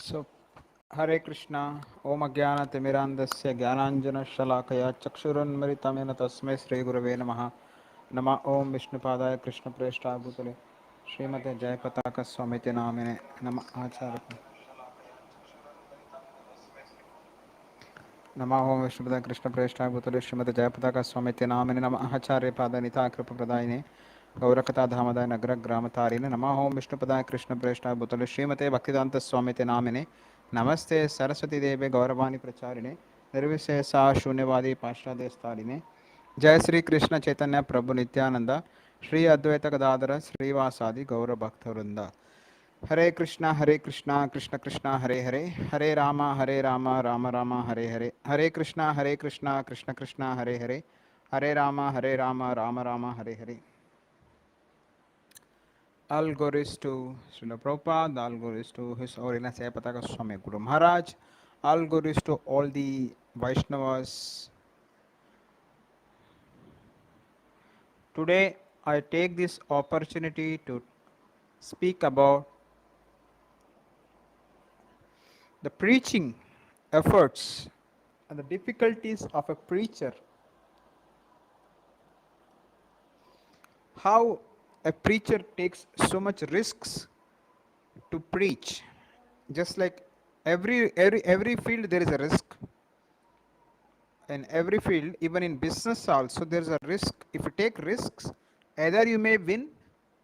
So, Hare Krishna, Om Ajnana Timirandasya Jnananjana Shalakaya Chakshurunmritamena Tasmai Sri Gurave Namaha Nama Om Vishnupadaya Krishna Preshta Bhutale Srimate Jayapataka Swamiti Namine Nama Acharya Nama Om Vishnupadaya Krishna Preshta Bhutale Srimate Jayapataka Swamiti Namine Nama Acharya Pada Nita Kripa Pradayine Gaurakata Dhamadaya Nagra Gramatarine Nama Om Vishnupadaya Krishna Preshta Bhutale Srimate Bhaktivedanta Swamiti Namine नमस्ते सरस्वती देवे गौरवाणी प्रचारिणे निर्विशेषा शून्यवादी पाश्चात्य जय श्री कृष्ण चैतन्य प्रभु नित्यानंद श्री अद्वैत गदाधर श्रीवासादि गौर भक्तवृंद हरे कृष्णा कृष्ण कृष्ण हरे हरे हरे राम राम हरे हरे हरे कृष्णा कृष्ण कृष्ण हरे Ram Ram Hare Hare. All glories to Srila Prabhupada, all glories to His Holiness Jayapataka Swami Guru Maharaj, all glories to all the Vaishnavas. Today I take this opportunity to speak about the preaching efforts and the difficulties of a preacher. How a preacher takes so much risks to preach. Just like every field there is a risk. In every field, even in business also, there is a risk. If you take risks, either you may win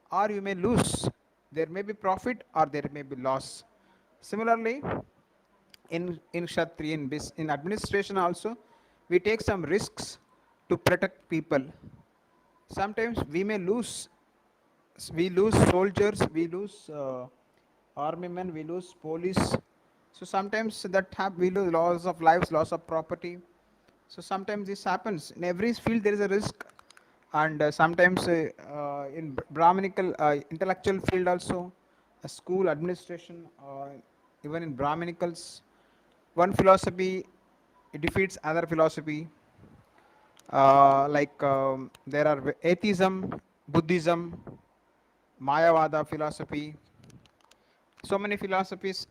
or you may lose. There may be profit or there may be loss. Similarly, in Kshatriya, in administration also, we take some risks to protect people. Sometimes we may lose. We lose soldiers, we lose army men, we lose police. So sometimes we lose loss of lives, loss of property. So sometimes this happens. In every field there is a risk, and sometimes in Brahminical intellectual field also, a school administration, even in Brahminicals, one philosophy defeats other philosophy. There are atheism, Buddhism, Mayavada philosophy. So many philosophies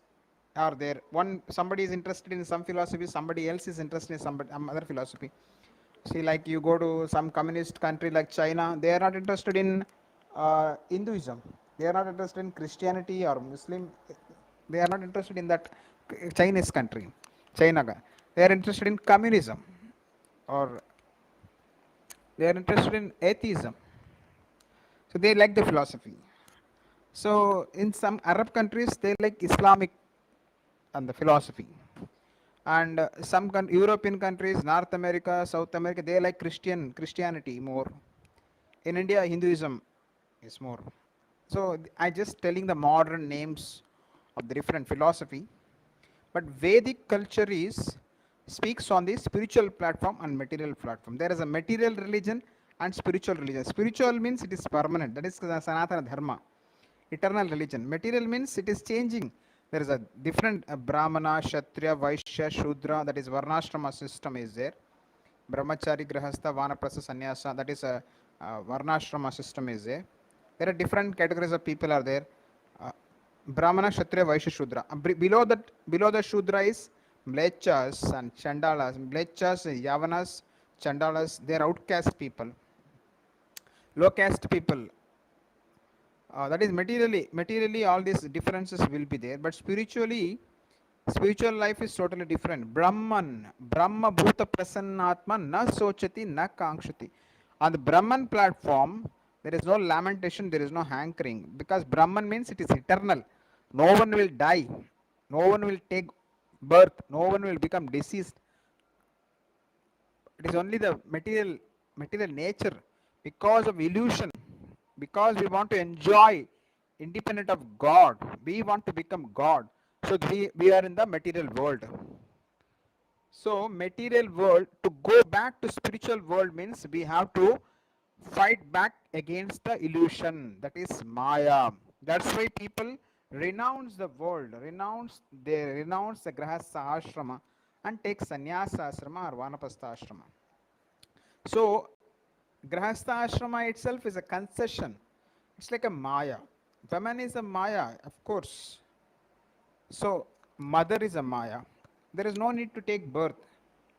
are there. Somebody is interested in some philosophy, somebody else is interested in some other philosophy. See, like you go to some communist country like China, they are not interested in Hinduism. They are not interested in Christianity or Muslim. They are not interested in that Chinese country, China. They are interested in communism, or they are interested in atheism. So they like the philosophy. So in some Arab countries, they like Islamic and the philosophy. And some European countries, North America, South America, they like Christianity more. In India, Hinduism is more. So I just telling the modern names of the different philosophy. But Vedic culture speaks on the spiritual platform and material platform. There is a material religion and spiritual religion. Spiritual means it is permanent. That is the Sanatana Dharma, eternal religion. Material means it is changing. There is a different Brahmana, Kshatriya, Vaishya, Sudra. That is Varnashrama system is there. Brahmachari, Grahastha, Vanaprastha, Sannyasa. That is a Varnashrama system is there. There are different categories of people are there. Uh, Brahmana, Kshatriya, Vaishya, Shudra. Below the Shudra is Mlechas and Chandalas. Mlechas, Yavanas, Chandalas, they are outcast people. Low caste people. That is materially all these differences will be there, but spiritual life is totally different. Brahma Bhuta Prasannatma na sochati na kankshati. On the Brahman platform, there is no lamentation, there is no hankering, because Brahman means it is eternal. No one will die, no one will take birth, no one will become deceased. It is only the material nature, because of illusion, because we want to enjoy independent of God, we want to become God. So we are in the material world. So material world, to go back to spiritual world means we have to fight back against the illusion, that is Maya. That's why people renounce the world, they renounce the grahastha ashrama and take sannyasa ashrama or vanapastha ashrama. So grahastha ashrama itself is a concession. It's like a Maya. Woman is a Maya, of course. So mother is a Maya. There is no need to take birth,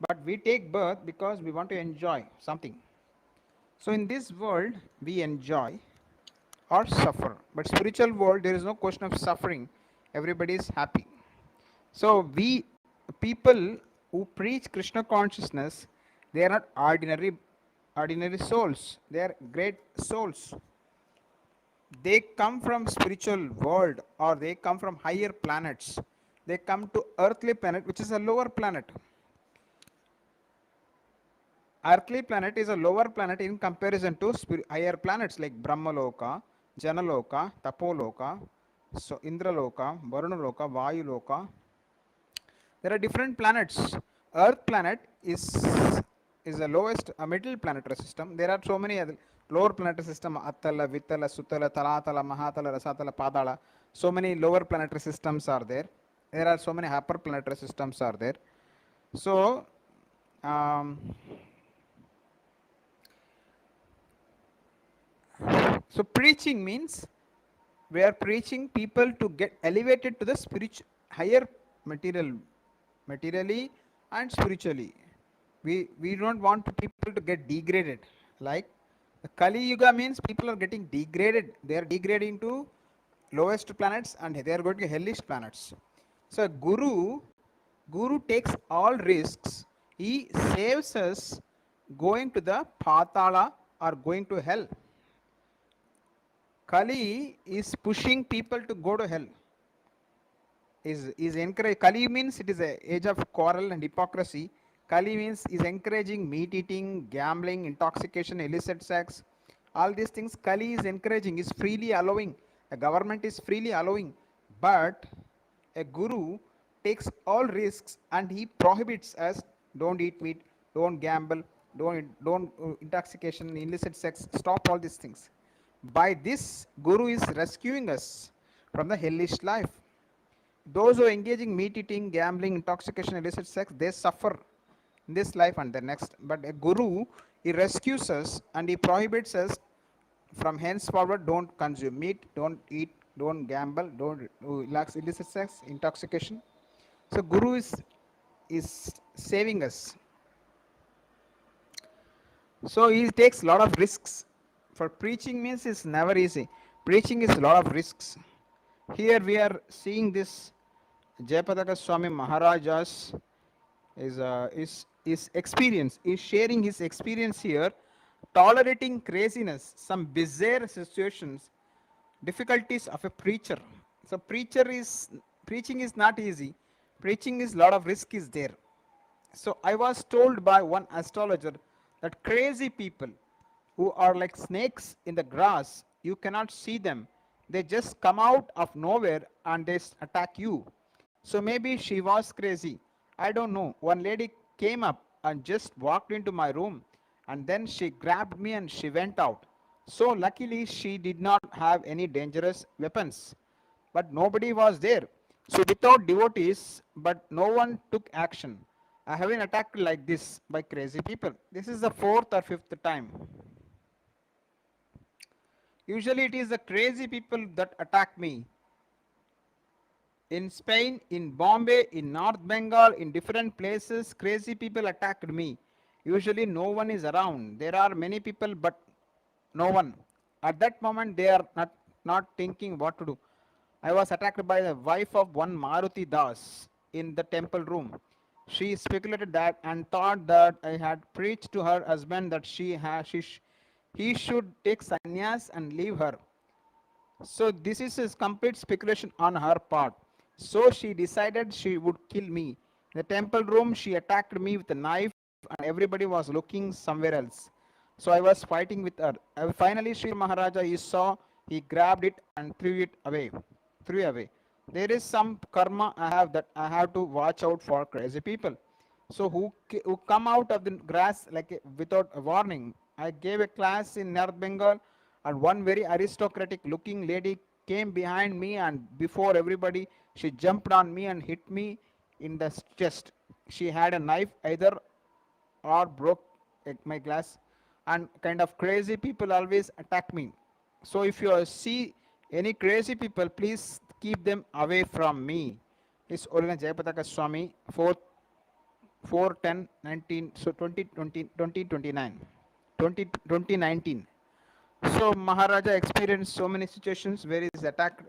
but we take birth because we want to enjoy something. So in this world, we enjoy or suffer. But spiritual world, there is no question of suffering. Everybody is happy. So we people who preach Krishna consciousness, they are not ordinary souls. They are great souls. They come from spiritual world or they come from higher planets. They come to earthly planet, which is a lower planet. Earthly planet is a lower planet in comparison to higher planets like Brahmaloka, Janaloka, Tapoloka, so Indraloka, Varnaloka, Vayuloka. There are different planets. Earth planet is the lowest middle planetary system. There are so many other lower planetary system: atala, vitala, sutala, talatala, mahatala, rasatala, padala. So many lower planetary systems are there. There are so many upper planetary systems are there. So um, so preaching means we are preaching people to get elevated to the spiritual higher materially and spiritually. We don't want people to get degraded. Like the kaliyuga means people are getting degraded. They are degrading to lowest planets and they are going to hellish planets. So guru takes all risks. He saves us going to the patala or going to hell. Kali is pushing people to go to hell. Is encourage. Kali means it is a age of quarrel and hypocrisy. Kali means is encouraging meat eating, gambling, intoxication, illicit sex. All these things Kali is encouraging, is freely allowing. The government is freely allowing, but a guru takes all risks and he prohibits us: don't eat meat, don't gamble, don't intoxication, illicit sex. Stop all these things. By this, guru is rescuing us from the hellish life. Those who are engaging meat eating, gambling, intoxication, illicit sex, they suffer in this life and the next. But a guru, he rescues us and he prohibits us from henceforward: don't consume meat, don't eat, don't gamble, don't relax illicit sex, intoxication. So guru is saving us. So he takes a lot of risks. For preaching means it's never easy. Preaching is a lot of risks. Here we are seeing this Jayapataka Swami Maharaja's is experience, is sharing his experience here, tolerating craziness, some bizarre situations, difficulties of a preacher. So preaching is not easy. Preaching is lot of risk is there. So I was told by one astrologer that crazy people who are like snakes in the grass, you cannot see them. They just come out of nowhere and they attack you. So maybe she was crazy. I don't know. One lady came up and just walked into my room and then she grabbed me and she went out. So luckily she did not have any dangerous weapons, but nobody was there. So without devotees, but no one took action. I have been attacked like this by crazy people. This is the fourth or fifth time. Usually it is the crazy people that attack me. In Spain, in Bombay, in North Bengal, in different places, crazy people attacked me. Usually no one is around. There are many people, but no one. At that moment, they are not thinking what to do. I was attacked by the wife of one Maruti Das in the temple room. She speculated that and thought that I had preached to her husband that he should take sannyas and leave her. So this is his complete speculation on her part. So she decided she would kill me. In the temple room, she attacked me with a knife and everybody was looking somewhere else. So I was fighting with her. Finally, Sri Maharaja, he saw, he grabbed it and threw it away. Threw away. There is some karma I have that I have to watch out for crazy people. So who come out of the grass like without a warning. I gave a class in North Bengal and one very aristocratic looking lady came behind me and before everybody she jumped on me and hit me in the chest. She had a knife either or broke my glass, and kind of crazy people always attack me. So if you see any crazy people, please keep them away from me. His Holiness Jayapataka Swami, 4th 4 10 19, so 2019. So Maharaja experienced so many situations where he is attacked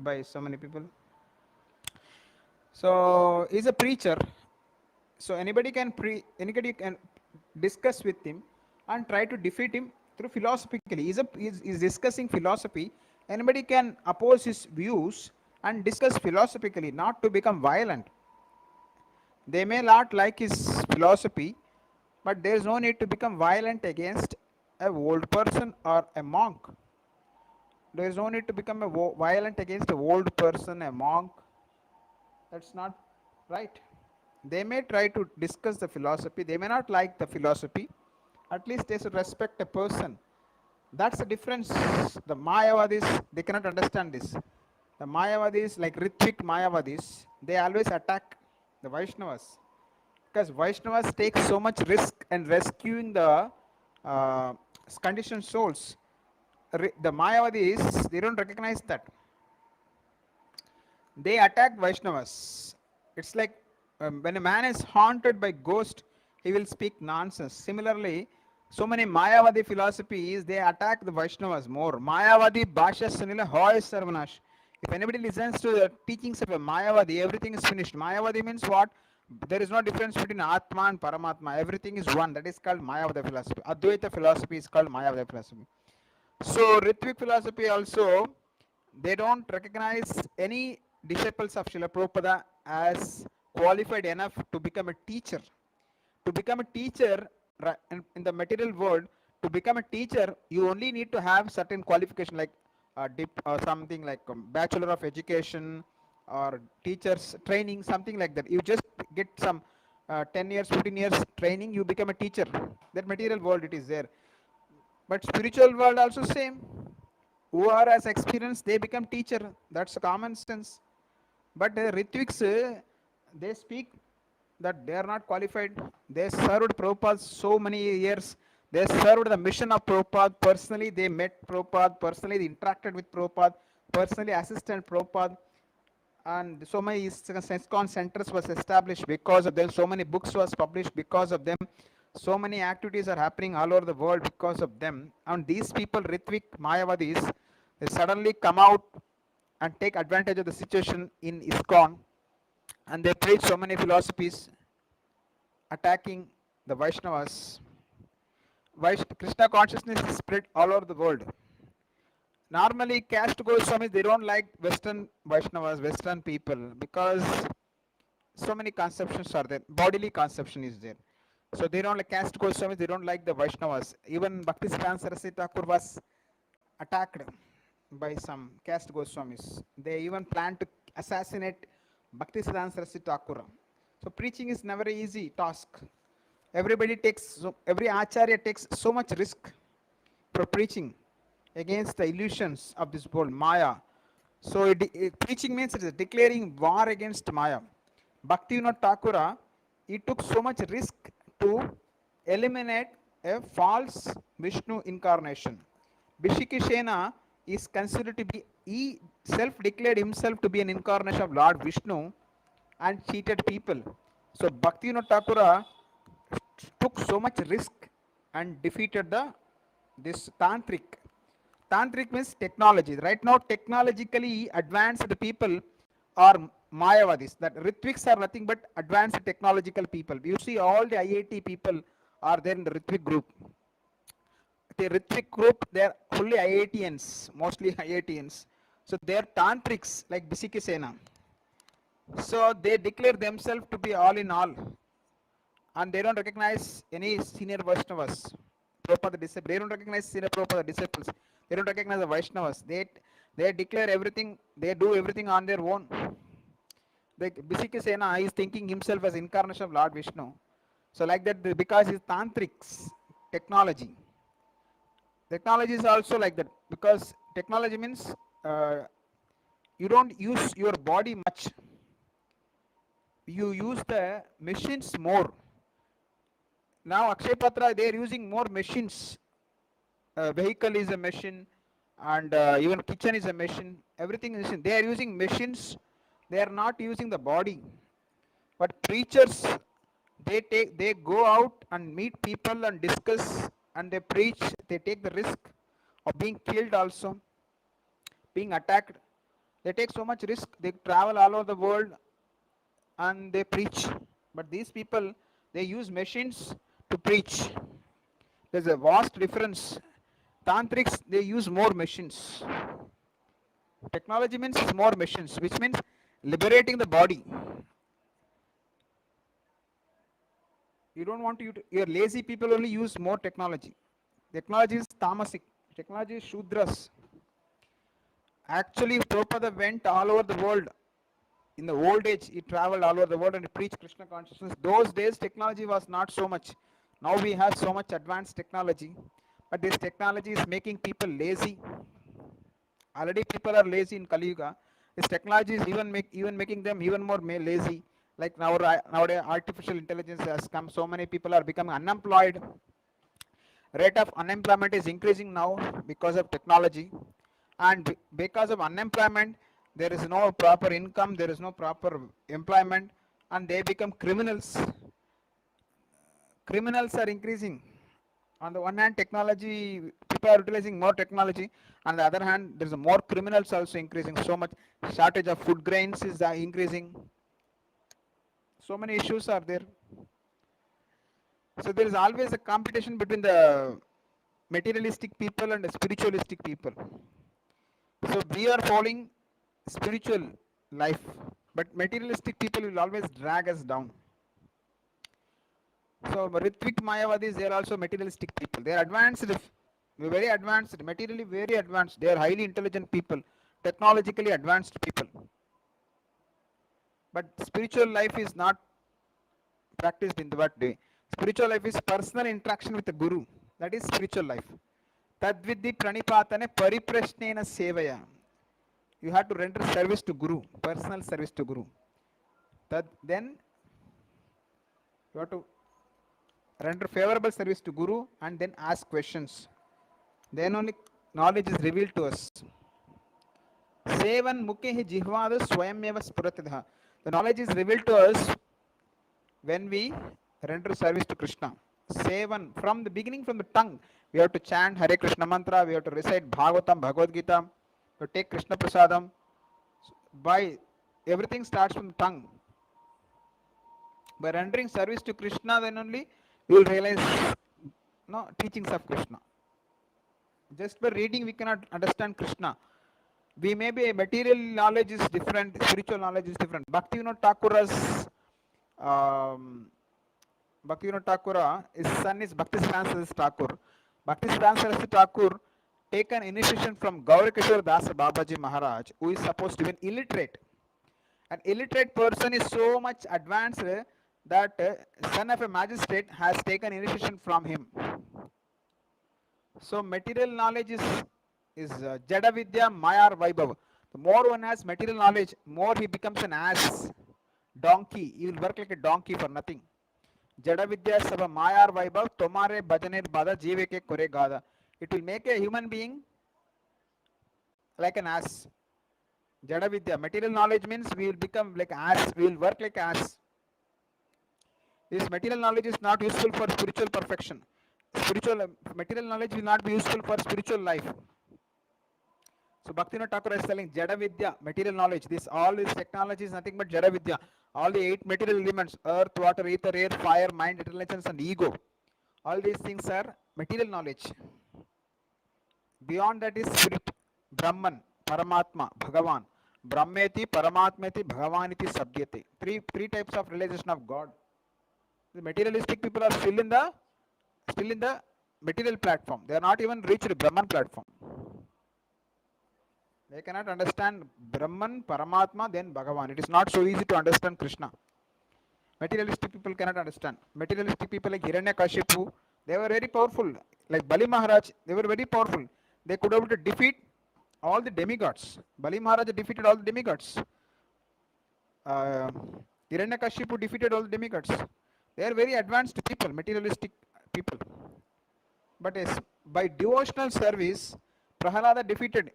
by so many people. So he's a preacher. So anybody can discuss with him and try to defeat him through philosophically. He's discussing philosophy. Anybody can oppose his views and discuss philosophically, not to become violent. They may not like his philosophy, but there is no need to become violent against a old person or a monk. There is no need to become violent against a old person, a monk. That's not right. They may try to discuss the philosophy. They may not like the philosophy. At least they should respect a person. That's the difference. The Mayavadis, they cannot understand this. The Mayavadis, like Ritvik Mayavadis, they always attack the Vaishnavas. Because Vaishnavas take so much risk in rescuing the uh, conditioned souls. The Mayavadis, they don't recognize that. They attack Vaishnavas. It's like when a man is haunted by ghost, he will speak nonsense. Similarly, so many Mayavadi philosophies, they attack the Vaishnavas more. Mayavadi Bhashya Sunila Hoy Sarvanash. If anybody listens to the teachings of a Mayavadi, everything is finished. Mayavadi means what? There is no difference between Atma and Paramatma. Everything is one. That is called Mayavada philosophy. Advaita philosophy is called Mayavada philosophy. So Ritvik philosophy also, they don't recognize any disciples of Srila Prabhupada as qualified enough to become a teacher. To become a teacher in the material world, to become a teacher, you only need to have certain qualification like something like Bachelor of Education or teachers training, something like that. You just get some 10 years, 15 years training, you become a teacher. That material world, it is there. But spiritual world also same. Who are as experienced, they become teacher. That's common sense. But the Ritviks, they speak that they are not qualified. They served Prabhupada so many years. They served the mission of Prabhupada. Personally, they met Prabhupada. Personally, they interacted with Prabhupada. Personally, assisted Prabhupada. And so many ISKCON centers was established because of them. So many books was published because of them. So many activities are happening all over the world because of them. And these people, Ritvik Mayavadis, they suddenly come out and take advantage of the situation in ISKCON, and they preach so many philosophies attacking the Vaishnavas. Krishna consciousness is spread all over the world. Normally, caste Goswamis, they don't like Western Vaishnavas, Western people, because so many conceptions are there. Bodily conception is there. So they don't like caste Goswamis, they don't like the Vaishnavas. Even Bhaktisiddhanta Saraswati Thakur was attacked by some caste Goswamis. They even planned to assassinate Bhaktisiddhanta Saraswati Thakur. So preaching is never an easy task. Every acharya takes so much risk for preaching against the illusions of this world, Maya. So preaching means it is declaring war against Maya. Bhaktivinoda Thakura, he took so much risk to eliminate a false Vishnu incarnation. Bisikisena is considered to be, he self-declared himself to be an incarnation of Lord Vishnu and cheated people. So Bhaktivinoda Thakura took so much risk and defeated this tantric. Tantric means technology. Right now, technologically advanced people are Mayavadis. That Ritviks are nothing but advanced technological people. You see, all the IIT people are there in the Ritvik group. The Ritvik group, they are fully IITians, mostly IITians. So they are tantrics like bisikisena. So they declare themselves to be all in all, and they don't recognize any senior Vaishnavas. Prabhupada disciples. They don't recognize senior Prabhupada disciples. They don't recognize the Vaishnavas. They declare everything. They do everything on their own. The Bisikisena is thinking himself as incarnation of Lord Vishnu. So like that, because he's tantrics, technology. Technology is also like that, because technology means you don't use your body much. You use the machines more. Now Akshay Patra, they are using more machines. Vehicle is a machine, and even kitchen is a machine. Everything is machine. They are using machines They are not using the body. But preachers, they go out and meet people and discuss and they preach. They take the risk of being killed also, being attacked. They take so much risk. They travel all over the world and they preach. But these people, they use machines to preach. There's a vast difference. Tantrics, they use more machines. Technology means more machines, which means liberating the body. You don't want to, your lazy people only use more technology. Technology is tamasic. Technology is shudras. Actually, Prabhupada went all over the world. In the old age, he traveled all over the world and he preached Krishna consciousness. Those days, technology was not so much. Now we have so much advanced technology. But this technology is making people lazy. Already people are lazy in kaliyuga. This technology is even making them even more lazy. Like nowadays, artificial intelligence has come. So many people are becoming unemployed. Rate of unemployment is increasing now because of technology, and because of unemployment there is no proper income, there is no proper employment, and they become criminals. Criminals are increasing. On the one hand, technology, people are utilizing more technology. On the other hand, there is more criminals also increasing. So much shortage of food grains is increasing. So many issues are there. So there is always a competition between the materialistic people and the spiritualistic people. So we are following spiritual life, but materialistic people will always drag us down. So Ritvik Mayavadis, they are also materialistic people. They are advanced, very advanced, materially very advanced. They are highly intelligent people, technologically advanced people. But spiritual life is not practiced in that way. Spiritual life is personal interaction with the Guru. That is spiritual life. Tadvidhi pranipatane pariprashnena sevaya. You have to render service to Guru, personal service to Guru. Then you have to render favorable service to Guru and then ask questions. Then only knowledge is revealed to us. Sevan mukhe jihvada swayameva spuratidha. The knowledge is revealed to us when we render service to Krishna. Sevan, from the beginning, from the tongue, we have to chant Hare Krishna mantra, we have to recite Bhagavatam, Bhagavad Gita, we take Krishna Prasadam. By everything starts from the tongue. By rendering service to Krishna, then only we will realize teachings of Krishna. Just by reading, we cannot understand Krishna. We may be, material knowledge is different, spiritual knowledge is different. Bhaktivinoda Thakura's his son is Bhaktisiddhanta Thakur. Bhaktisiddhanta Thakur taken initiation from Gaurakishore Dasa Babaji Maharaj, who is supposed to be an illiterate. An illiterate person is so much advanced that son of a magistrate has taken initiation from him. So material knowledge is Jada Vidya Mayar Vaibhav. The more one has material knowledge, more he becomes an ass, donkey. He will work like a donkey for nothing. Jada Vidya Sava Mayar Vaibhav Tomare Bhajaner Bada Jiveke Kore Gada. It will make a human being like an ass. Jada Vidya, material knowledge means we will become like ass, we will work like ass. This material knowledge is not useful for spiritual perfection. Material knowledge will not be useful for spiritual life. So Bhaktivinoda Thakur is telling Jada Vidya, material knowledge. All this technology is nothing but Jada Vidya. All the 8 material elements, earth, water, ether, air, fire, mind, intelligence and ego. All these things are material knowledge. Beyond that is spirit, Brahman, Paramatma, Bhagavan. Brahmeti, Paramatmeti, Bhagavaniti, Sabdyate. Three types of realization of God. The materialistic people are still in the material platform. They are not even reached the Brahman platform. They cannot understand Brahman, Paramatma, then Bhagavan. It is not so easy to understand Krishna. Materialistic people cannot understand. Materialistic people like Hiranyakashipu, they were very powerful. Like Bali Maharaj, they were very powerful. They could able to defeat all the demigods. Bali Maharaj defeated all the demigods. Hiranyakashipu defeated all the demigods. They are very advanced people, materialistic people. But yes, by devotional service, Prahalada defeated.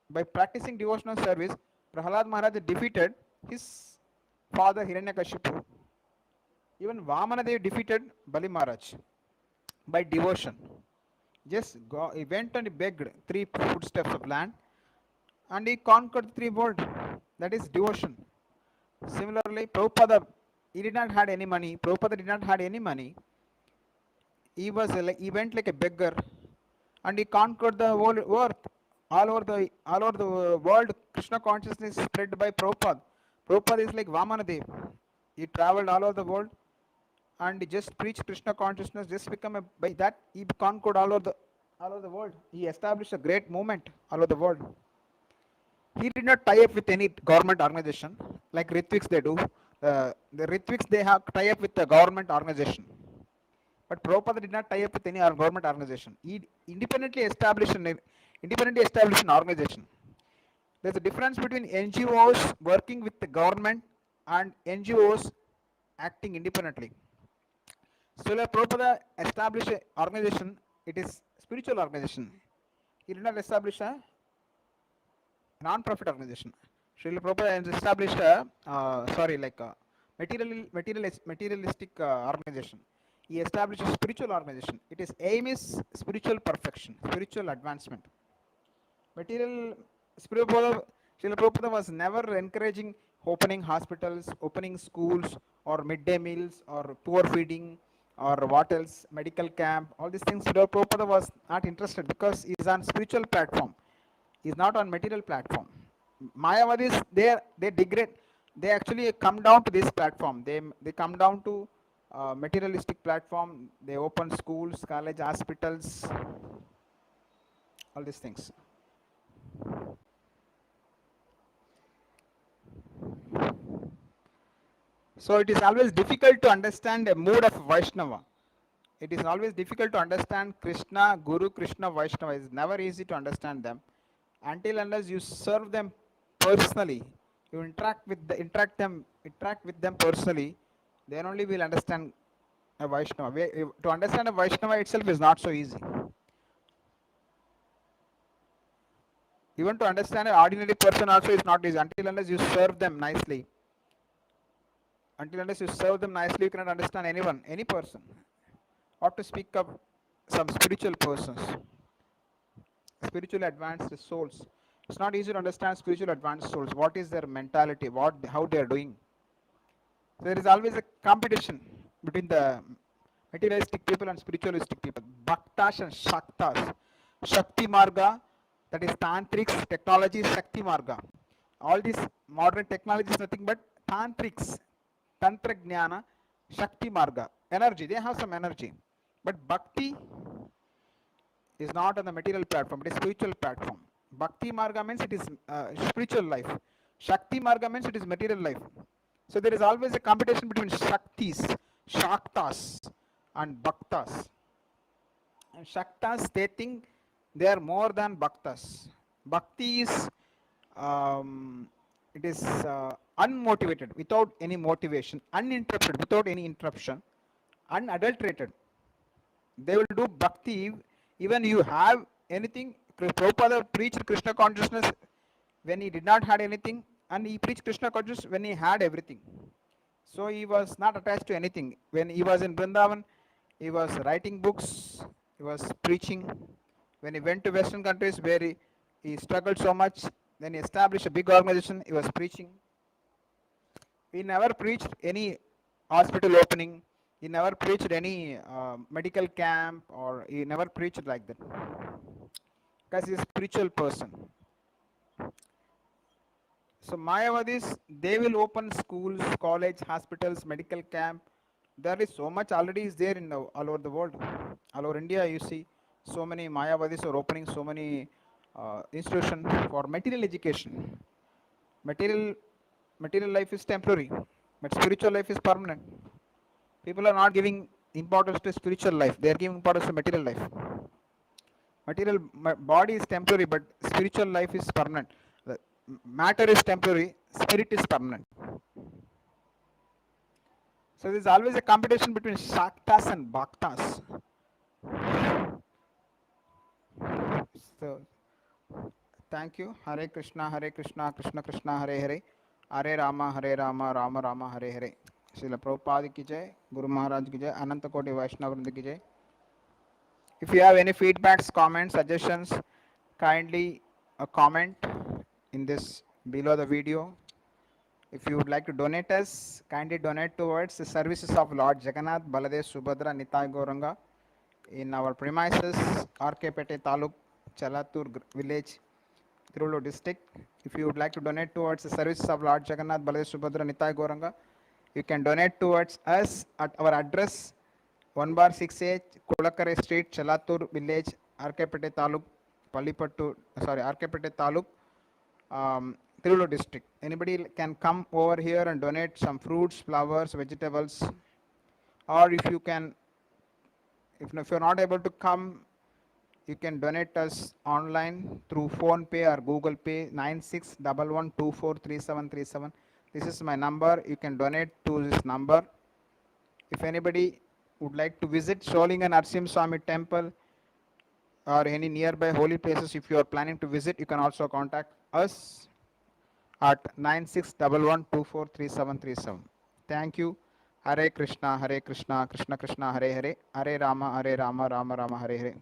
By practicing devotional service, Prahalad Maharaj defeated his father Hiranyakashipu. Even Vamanadev defeated Bali Maharaj by devotion. He went and begged 3 footsteps of land and he conquered 3 worlds. That is devotion. Similarly, Prabhupada, he did not had any money. Prabhupada did not had any money. He went like a beggar and he conquered the whole earth. All over the world, Krishna consciousness is spread by Prabhupada. Prabhupada is like Vamanadev. He traveled all over the world and he just preached Krishna consciousness. Just become by that he conquered all over the world. He established a great movement all over the world. He did not tie up with any government organization like Ritviks they do. The Ritviks they have tie up with the government organization. But Prabhupada did not tie up with any government organization. He independently established an organization. There's a difference between NGOs working with the government and NGOs acting independently. So Prabhupada established an organization. It is spiritual organization. He did not establish a non-profit organization. Srila Prabhupada established a materialistic organization. He established a spiritual organization. Its aim is spiritual perfection, spiritual advancement. Srila Prabhupada was never encouraging opening hospitals, opening schools, or midday meals, or poor feeding, or what else, medical camp, all these things. Srila Prabhupada was not interested because he is on spiritual platform. He is not on material platform. Mayavadis, they degrade. They actually come down to this platform. They come down to materialistic platform. They open schools, college, hospitals, all these things. So it is always difficult to understand a mood of Vaishnava. It is always difficult to understand Krishna, Guru, Krishna, Vaishnava. It's never easy to understand them until unless you serve them personally. You interact with them personally. Then only we'll understand a Vaishnava. To understand a Vaishnava itself is not so easy. Even to understand an ordinary person also is not easy until unless you serve them nicely. Until unless you serve them nicely, you cannot understand anyone, any person. Or to speak of some spiritual persons, spiritually advanced souls. It's not easy to understand spiritual advanced souls. What is their mentality? How they are doing? There is always a competition between the materialistic people and spiritualistic people. Bhaktas and Shaktas. Shakti Marga, that is Tantrics, technology, Shakti Marga. All these modern technology is nothing but Tantrics, Tantra Jnana, Shakti Marga. Energy, they have some energy. But Bhakti is not on the material platform, it is spiritual platform. Bhakti Marga means it is spiritual life. Shakti Marga means it is material life. So there is always a competition between Shaktis, Shaktas and Bhaktas. And Shaktas, they think they are more than Bhaktas. Bhakti is, it is unmotivated, without any motivation, uninterrupted, without any interruption, unadulterated. They will do Bhakti even you have anything. Prabhupada preached Krishna consciousness when he did not have anything, and he preached Krishna consciousness when he had everything. So he was not attached to anything. When he was in Vrindavan, he was writing books, he was preaching. When he went to Western countries where he struggled so much, then he established a big organization, he was preaching. He never preached any hospital opening, he never preached any medical camp, or he never preached like that. Because he is a spiritual person. So Mayavadis, they will open schools, college, hospitals, medical camp. There is so much already is there in all over the world. All over India, you see so many Mayavadis are opening so many institutions for material education. Material life is temporary, but spiritual life is permanent. People are not giving importance to spiritual life; they are giving importance to material life. Material body is temporary, but spiritual life is permanent. The matter is temporary, spirit is permanent. So there is always a competition between Shaktas and Bhaktas. So Thank you. Hare Krishna, Krishna Krishna, Hare Hare. Hare Rama, Rama Rama, Hare Hare. Srila Prabhupada ki jai, Guru Maharaj ki jai, Ananta Koti Vaishnavas ki jai. If you have any feedbacks, comments, suggestions, kindly comment in this below the video. If you would like to donate us, kindly donate towards the services of Lord Jagannath, Baladev, Subhadra, Nitai Gauranga in our premises, RK Taluk, Chalatur village, Tirulu district. If you would like to donate towards the services of Lord Jagannath, Baladev, Subhadra, Nitai Gauranga, you can donate towards us at our address 1/6A Kulakare Street, Chalatur village, RK Taluk, Pallipattu, RK Taluk, Tirulu district. Anybody can come over here and donate some fruits, flowers, vegetables, or if you're not able to come, you can donate us online through Phone Pay or Google Pay 9611243737. This is my number. You can donate to this number. If anybody would like to visit Sholinga Narsim Swami temple or any nearby holy places, if you are planning to visit, you can also contact us at 9611243737. Thank you. Hare Krishna, Krishna Krishna, Hare Hare, Hare Rama, Rama Rama, Hare Hare.